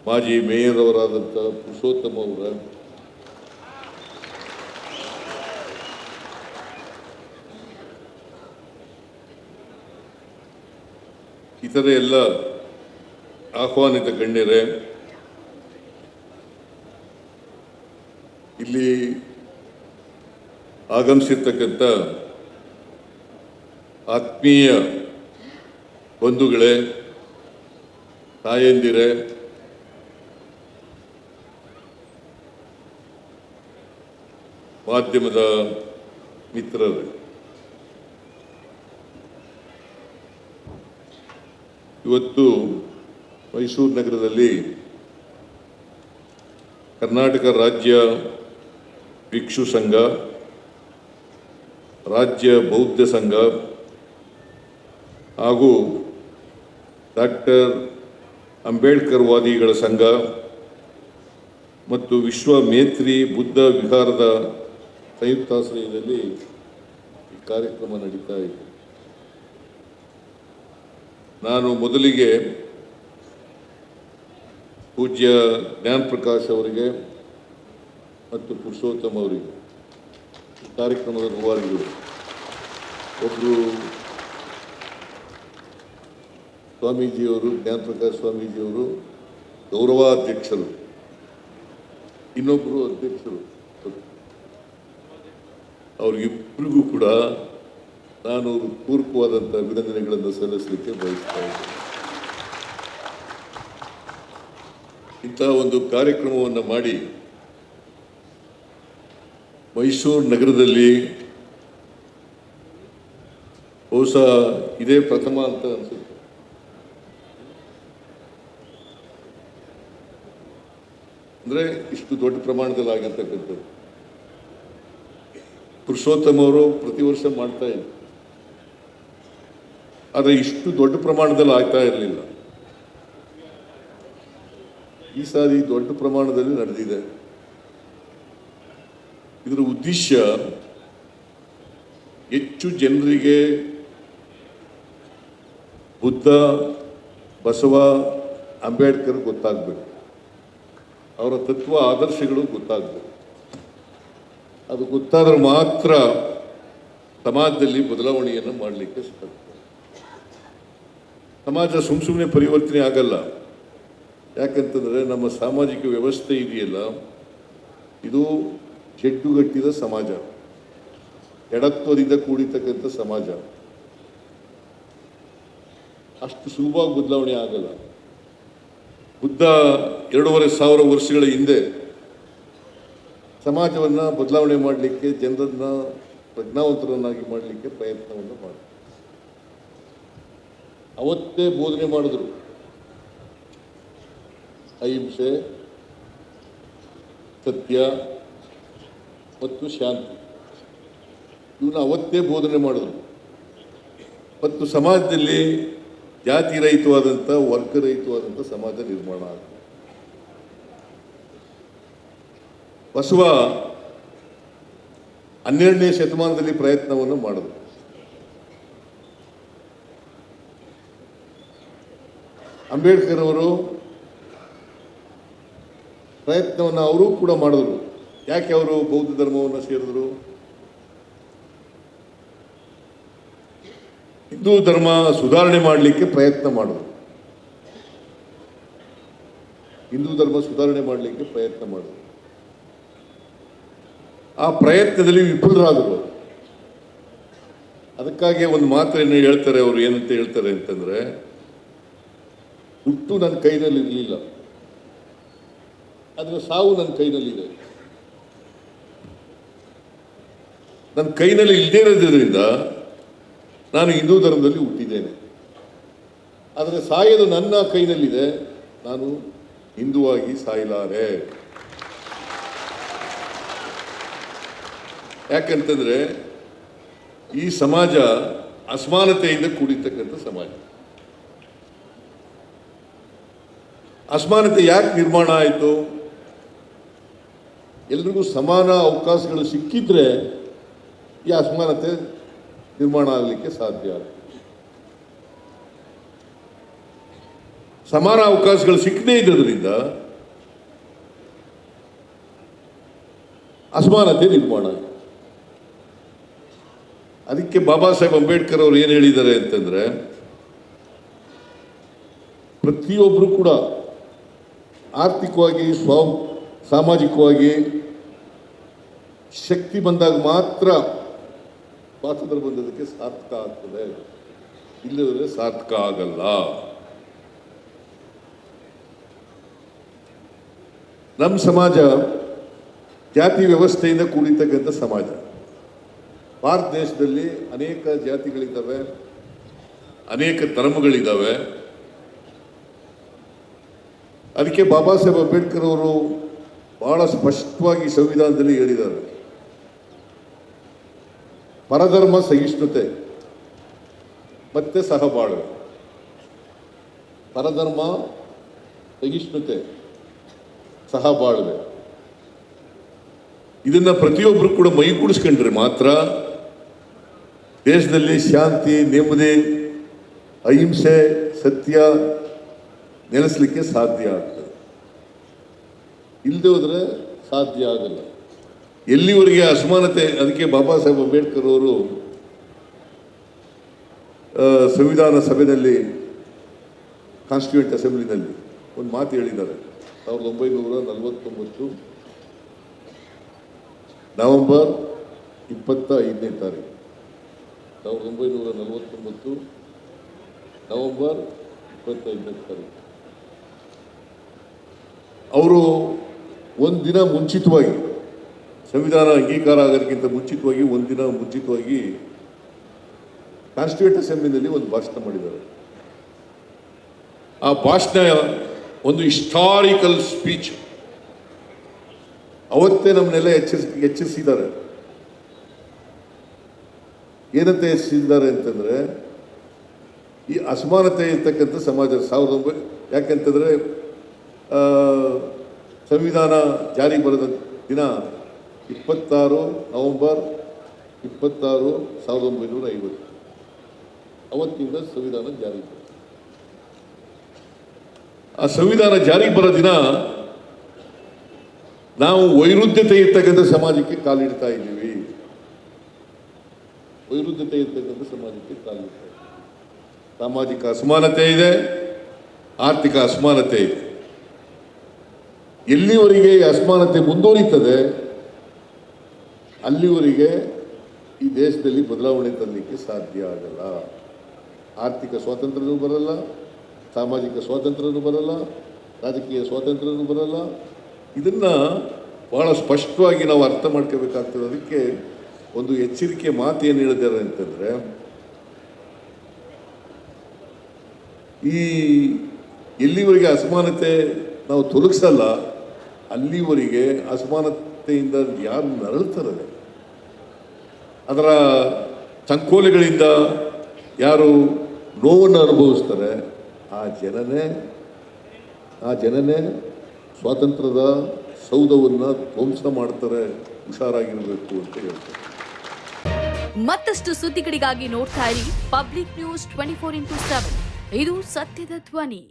ಮಾಜಿ ಮೇಯರ್ ಅವರಾದಂಥ ಪುರುಷೋತ್ತಮ ಅವರ ಇತರೆ ಎಲ್ಲ ಆಹ್ವಾನಿತ ಗಣ್ಯರೇ, ಇಲ್ಲಿ ಆಗಮಿಸಿರ್ತಕ್ಕಂಥ ಆತ್ಮೀಯ ಬಂಧುಗಳೇ, ತಾಯಂದಿರೇ, ಮಾಧ್ಯಮದ ಮಿತ್ರರೇ, ಇವತ್ತು ಮೈಸೂರು ನಗರದಲ್ಲಿ ಕರ್ನಾಟಕ ರಾಜ್ಯ ಭಿಕ್ಷು ಸಂಘ, ರಾಜ್ಯ ಬೌದ್ಧ ಸಂಘ ಹಾಗೂ ಡಾಕ್ಟರ್ ಅಂಬೇಡ್ಕರ್ ವಾದಿಗಳ ಸಂಘ ಮತ್ತು ವಿಶ್ವ ಮೇತ್ರಿ ಬುದ್ಧ ವಿಹಾರದ ಸಂಯುಕ್ತಾಶ್ರಯದಲ್ಲಿ ಈ ಕಾರ್ಯಕ್ರಮ ನಡೀತಾ ಇದೆ. ನಾನು ಮೊದಲಿಗೆ ಪೂಜ್ಯ ಜ್ಞಾನ ಪ್ರಕಾಶ್ ಅವರಿಗೆ ಮತ್ತು ಪುರುಷೋತ್ತಮ ಅವರಿಗೆ, ಕಾರ್ಯಕ್ರಮದ ರೂವಾರಿಗಳು, ಒಬ್ಬರು ಸ್ವಾಮೀಜಿಯವರು, ಜ್ಞಾನ ಪ್ರಕಾಶ್ ಸ್ವಾಮೀಜಿಯವರು ಗೌರವಾಧ್ಯಕ್ಷರು, ಇನ್ನೊಬ್ಬರು ಅಧ್ಯಕ್ಷರು, ಅವ್ರಿಗಿಬ್ಬರಿಗೂ ಕೂಡ ನಾನು ಪೂರ್ವಕವಾದಂಥ ಅಭಿನಂದನೆಗಳನ್ನು ಸಲ್ಲಿಸಲಿಕ್ಕೆ ಬಯಸ್ತಾ ಇದ್ದೇನೆ. ಇಂಥ ಒಂದು ಕಾರ್ಯಕ್ರಮವನ್ನು ಮಾಡಿ ಮೈಸೂರು ನಗರದಲ್ಲಿ ಬಹುಶಃ ಇದೇ ಪ್ರಥಮ ಅಂತ ಅನಿಸುತ್ತೆ. ಅಂದರೆ ಇಷ್ಟು ದೊಡ್ಡ ಪ್ರಮಾಣದಲ್ಲಿ ಆಗಿರ್ತಕ್ಕಂಥದ್ದು. ಪುರುಷೋತ್ತಮ ಅವರು ಪ್ರತಿ ವರ್ಷ ಮಾಡ್ತಾ ಇದ್ರು, ಆದರೆ ಇಷ್ಟು ದೊಡ್ಡ ಪ್ರಮಾಣದಲ್ಲಿ ಆಗ್ತಾ ಇರಲಿಲ್ಲ. ಈ ಸಾರಿ ದೊಡ್ಡ ಪ್ರಮಾಣದಲ್ಲಿ ನಡೆದಿದೆ. ಇದರ ಉದ್ದೇಶ ಹೆಚ್ಚು ಜನರಿಗೆ ಬುದ್ಧ, ಬಸವ, ಅಂಬೇಡ್ಕರ್ ಗೊತ್ತಾಗಬೇಕು, ಅವರ ತತ್ವ ಆದರ್ಶಗಳು ಗೊತ್ತಾಗಬೇಕು. ಅದು ಗೊತ್ತಾದ್ರೆ ಮಾತ್ರ ಸಮಾಜದಲ್ಲಿ ಬದಲಾವಣೆಯನ್ನು ಮಾಡಲಿಕ್ಕೆ ಸಾಧ್ಯ. ಸಮಾಜ ಸುಮ್ಮನೆ ಪರಿವರ್ತನೆ ಆಗಲ್ಲ. ಯಾಕಂತಂದರೆ ನಮ್ಮ ಸಾಮಾಜಿಕ ವ್ಯವಸ್ಥೆ ಇದೆಯಲ್ಲ, ಇದು ಜಡ್ಡುಗಟ್ಟಿದ ಸಮಾಜ, ಎಡತ್ವದಿಂದ ಕೂಡಿರ್ತಕ್ಕಂಥ ಸಮಾಜ. ಅಷ್ಟು ಸುಲಭವಾಗಿ ಬದಲಾವಣೆ ಆಗಲ್ಲ. ಬುದ್ಧ 2500 ವರ್ಷಗಳ ಹಿಂದೆ ಸಮಾಜವನ್ನು ಬದಲಾವಣೆ ಮಾಡಲಿಕ್ಕೆ, ಜನರನ್ನ ಪ್ರಜ್ಞಾವಂತರನ್ನಾಗಿ ಮಾಡಲಿಕ್ಕೆ ಪ್ರಯತ್ನವನ್ನು ಮಾಡಿದ್ರು. ಅವತ್ತೇ ಬೋಧನೆ ಮಾಡಿದ್ರು, ಅಹಿಂಸೆ, ಸತ್ಯ ಮತ್ತು ಶಾಂತಿ. ಇವನ್ನ ಅವತ್ತೇ ಬೋಧನೆ ಮಾಡಿದ್ರು. ಮತ್ತು ಸಮಾಜದಲ್ಲಿ ಜಾತಿ ರಹಿತವಾದಂಥ, ವರ್ಗರಹಿತವಾದಂಥ ಸಮಾಜ ನಿರ್ಮಾಣ ಆಗಿದೆ. ಬಸವ 12ನೇ ಶತಮಾನದಲ್ಲಿ ಪ್ರಯತ್ನವನ್ನು ಮಾಡಿದ್ರು. ಅಂಬೇಡ್ಕರ್ ಅವರು ಪ್ರಯತ್ನವನ್ನು ಅವರು ಕೂಡ ಮಾಡಿದ್ರು. ಯಾಕೆ ಅವರು ಬೌದ್ಧ ಧರ್ಮವನ್ನು ಸೇರಿದ್ರು? ಹಿಂದೂ ಧರ್ಮ ಸುಧಾರಣೆ ಮಾಡಲಿಕ್ಕೆ ಪ್ರಯತ್ನ ಮಾಡಿದ್ರು. ಹಿಂದೂ ಧರ್ಮ ಸುಧಾರಣೆ ಮಾಡಲಿಕ್ಕೆ ಪ್ರಯತ್ನ ಮಾಡಿದ್ರು. ಆ ಪ್ರಯತ್ನದಲ್ಲಿ ವಿಫಲರಾದರು. ಅದಕ್ಕಾಗಿ ಒಂದು ಮಾತನ್ನು ಹೇಳ್ತಾರೆ ಅವರು. ಏನಂತ ಹೇಳ್ತಾರೆ ಅಂತಂದ್ರೆ, ಹುಟ್ಟು ನನ್ನ ಕೈನಲ್ಲಿ ಇರಲಿಲ್ಲ, ಆದರೆ ಸಾವು ನನ್ನ ಕೈನಲ್ಲಿದೆ. ನನ್ನ ಕೈನಲ್ಲಿ ಇಲ್ಲದೇ ಇರೋದ್ರಿಂದ ನಾನು ಹಿಂದೂ ಧರ್ಮದಲ್ಲಿ ಹುಟ್ಟಿದ್ದೇನೆ, ಆದರೆ ಸಾಯೋದು ನನ್ನ ಕೈನಲ್ಲಿದೆ, ನಾನು ಹಿಂದುವಾಗಿ ಸಾಯಲಾರೆ. ಯಾಕಂತಂದ್ರೆ ಈ ಸಮಾಜ ಅಸಮಾನತೆಯಿಂದ ಕೂಡಿರ್ತಕ್ಕಂಥ ಸಮಾಜ. ಅಸಮಾನತೆ ಯಾಕೆ ನಿರ್ಮಾಣ ಆಯಿತು? ಎಲ್ರಿಗೂ ಸಮಾನ ಅವಕಾಶಗಳು ಸಿಕ್ಕಿದ್ರೆ ಈ ಅಸಮಾನತೆ ನಿರ್ಮಾಣ ಆಗಲಿಕ್ಕೆ ಸಾಧ್ಯ. ಸಮಾನ ಅವಕಾಶಗಳು ಸಿಕ್ಕದೇ ಇದ್ದದ್ರಿಂದ ಅಸಮಾನತೆ ನಿರ್ಮಾಣ. ಅದಕ್ಕೆ ಬಾಬಾ ಸಾಹೇಬ್ ಅಂಬೇಡ್ಕರ್ ಅವರು ಏನು ಹೇಳಿದ್ದಾರೆ ಅಂತಂದ್ರೆ, ಪ್ರತಿಯೊಬ್ಬರು ಕೂಡ ಆರ್ಥಿಕವಾಗಿ ಸಾಮಾಜಿಕವಾಗಿ ಶಕ್ತಿ ಬಂದಾಗ ಮಾತ್ರ ಸ್ವಾತಂತ್ರ್ಯ ಬಂದದಕ್ಕೆ ಸಾರ್ಥಕ ಆಗ್ತದೆ, ಇಲ್ಲದ್ರೆ ಸಾರ್ಥಕ ಆಗಲ್ಲ. ನಮ್ಮ ಸಮಾಜ ಜಾತಿ ವ್ಯವಸ್ಥೆಯಿಂದ ಕೂಡಿರ್ತಕ್ಕಂಥ ಸಮಾಜ. ಭಾರತ ದೇಶದಲ್ಲಿ ಅನೇಕ ಜಾತಿಗಳಿದ್ದಾವೆ, ಅನೇಕ ಧರ್ಮಗಳಿದ್ದಾವೆ. ಅದಕ್ಕೆ ಬಾಬಾ ಸಾಹೇಬ್ ಅಂಬೇಡ್ಕರ್ ಅವರು ಬಹಳ ಸ್ಪಷ್ಟವಾಗಿ ಸಂವಿಧಾನದಲ್ಲಿ ಹೇಳಿದ್ದಾರೆ, ಪರಧರ್ಮ ಸಹಿಷ್ಣುತೆ ಮತ್ತೆ ಸಹಬಾಳ್ವೆ. ಪರಧರ್ಮ ಸಹಿಷ್ಣುತೆ ಸಹಬಾಳ್ವೆ, ಇದನ್ನ ಪ್ರತಿಯೊಬ್ಬರು ಕೂಡ ಮೈಗೂಡಿಸ್ಕೊಂಡ್ರೆ ಮಾತ್ರ ದೇಶದಲ್ಲಿ ಶಾಂತಿ, ನೆಮ್ಮದಿ, ಅಹಿಂಸೆ, ಸತ್ಯ ನೆಲೆಸಲಿಕ್ಕೆ ಸಾಧ್ಯ ಆಗ್ತದೆ. ಇಲ್ಲದೆ ಹೋದ್ರೆ ಸಾಧ್ಯ ಆಗಲ್ಲ. ಎಲ್ಲಿವರೆಗೆ ಅಸಮಾನತೆ, ಅದಕ್ಕೆ ಬಾಬಾ ಸಾಹೇಬ್ ಅಂಬೇಡ್ಕರ್ ಅವರು ಸಂವಿಧಾನ ಸಭೆಯಲ್ಲಿ, ಕಾನ್ಸ್ಟಿಟ್ಯೂಂಟ್ ಅಸೆಂಬ್ಲಿನಲ್ಲಿ ಒಂದು ಮಾತು ಹೇಳಿದ್ದಾರೆ. 1949 ನವೆಂಬರ್ 25ನೇ ತಾರೀಕು, 1949 ನವೆಂಬರ್ 25ನೇ ತಾರೀಕು ಅವರು ಒಂದಿನ ಮುಂಚಿತವಾಗಿ, ಸಂವಿಧಾನ ಅಂಗೀಕಾರ ಆಗೋದಕ್ಕಿಂತ ಮುಂಚಿತವಾಗಿ ಒಂದಿನ ಮುಂಚಿತವಾಗಿ ಕಾನ್ಸ್ಟಿಟ್ಯೂಂಟ್ ಅಸೆಂಬ್ಲಿನಲ್ಲಿ ಒಂದು ಭಾಷಣ ಮಾಡಿದ್ದಾರೆ. ಆ ಭಾಷಣ ಒಂದು ಹಿಸ್ಟಾರಿಕಲ್ ಸ್ಪೀಚ್. ಅವತ್ತೇ ನಮ್ಮನ್ನೆಲ್ಲ ಎಚ್ಚರಿಸಿದ್ದಾರೆ. ಏನಂತ ಎಚ್ಚರಿಸಿದ್ದಾರೆ ಅಂತಂದ್ರೆ, ಈ ಅಸಮಾನತೆ ಇರ್ತಕ್ಕಂಥ ಸಮಾಜ ಯಾಕೆಂತಂದ್ರೆ ಸಂವಿಧಾನ ಜಾರಿ ಬರೆದ ದಿನ 26 ನವೆಂಬರ್ 26, 1950. ಅವತ್ತಿಂದ ಸಂವಿಧಾನ ಜಾರಿ ಬರುತ್ತೆ. ಆ ಸಂವಿಧಾನ ಜಾರಿ ಬರೋ ದಿನ ನಾವು ವೈರುಧ್ಯತೆ ಇರ್ತಕ್ಕಂಥ ಸಮಾಜಕ್ಕೆ ಕಾಲಿಡ್ತಾ ಇದ್ದೀವಿ. ವೈರುಧ್ಯತೆ ಇರ್ತಕ್ಕಂಥ ಸಮಾಜಕ್ಕೆ ಕಾಲಿಡ್ತಾ ಇದ್ದೀವಿ. ಸಾಮಾಜಿಕ ಅಸಮಾನತೆ ಇದೆ, ಆರ್ಥಿಕ ಅಸಮಾನತೆ ಇದೆ. ಎಲ್ಲಿವರೆಗೆ ಅಸಮಾನತೆ ಮುಂದುವರಿತದೆ ಅಲ್ಲಿವರೆಗೆ ಈ ದೇಶದಲ್ಲಿ ಬದಲಾವಣೆ ತರಲಿಕ್ಕೆ ಸಾಧ್ಯ ಆಗಲ್ಲ. ಆರ್ಥಿಕ ಸ್ವಾತಂತ್ರ್ಯವೂ ಬರಲ್ಲ, ಸಾಮಾಜಿಕ ಸ್ವಾತಂತ್ರ್ಯವೂ ಬರಲ್ಲ, ರಾಜಕೀಯ ಸ್ವಾತಂತ್ರ್ಯವೂ ಬರಲ್ಲ. ಇದನ್ನ ಬಹಳ ಸ್ಪಷ್ಟವಾಗಿ ನಾವು ಅರ್ಥ ಮಾಡ್ಕೋಬೇಕಾಗ್ತದೆ. ಅದಕ್ಕೆ ಒಂದು ಎಚ್ಚರಿಕೆ ಮಾತು ಏನು ಹೇಳಿದ್ದಾರೆ ಅಂತಂದ್ರೆ, ಈ ಎಲ್ಲಿವರೆಗೆ ಅಸಮಾನತೆ ನಾವು ತೊಲಗಿಸಲ್ಲ ಅಲ್ಲಿವರೆಗೆ ಅಸಮಾನತೆಯಿಂದ ಯಾರು ನರಳ್ತಾರೆ, ಅದರ ಸಂಕೋಲೆಗಳಿಂದ ಯಾರು ನೋವನ್ನು ಅನುಭವಿಸ್ತಾರೆ, ಆ ಜನನೇ ಸ್ವಾತಂತ್ರ್ಯದ ಸೌಧವನ್ನು ಧ್ವಂಸ ಮಾಡ್ತಾರೆ. ಹುಷಾರಾಗಿರಬೇಕು ಅಂತ ಹೇಳ್ತಾರೆ. ಮತ್ತಷ್ಟು ಸುದ್ದಿಗಳಿಗಾಗಿ ನೋಡ್ತಾ ಇರಿ ಪಬ್ಲಿಕ್ ನ್ಯೂಸ್ 24x7. ಇದು ಸತ್ಯದ ಧ್ವನಿ.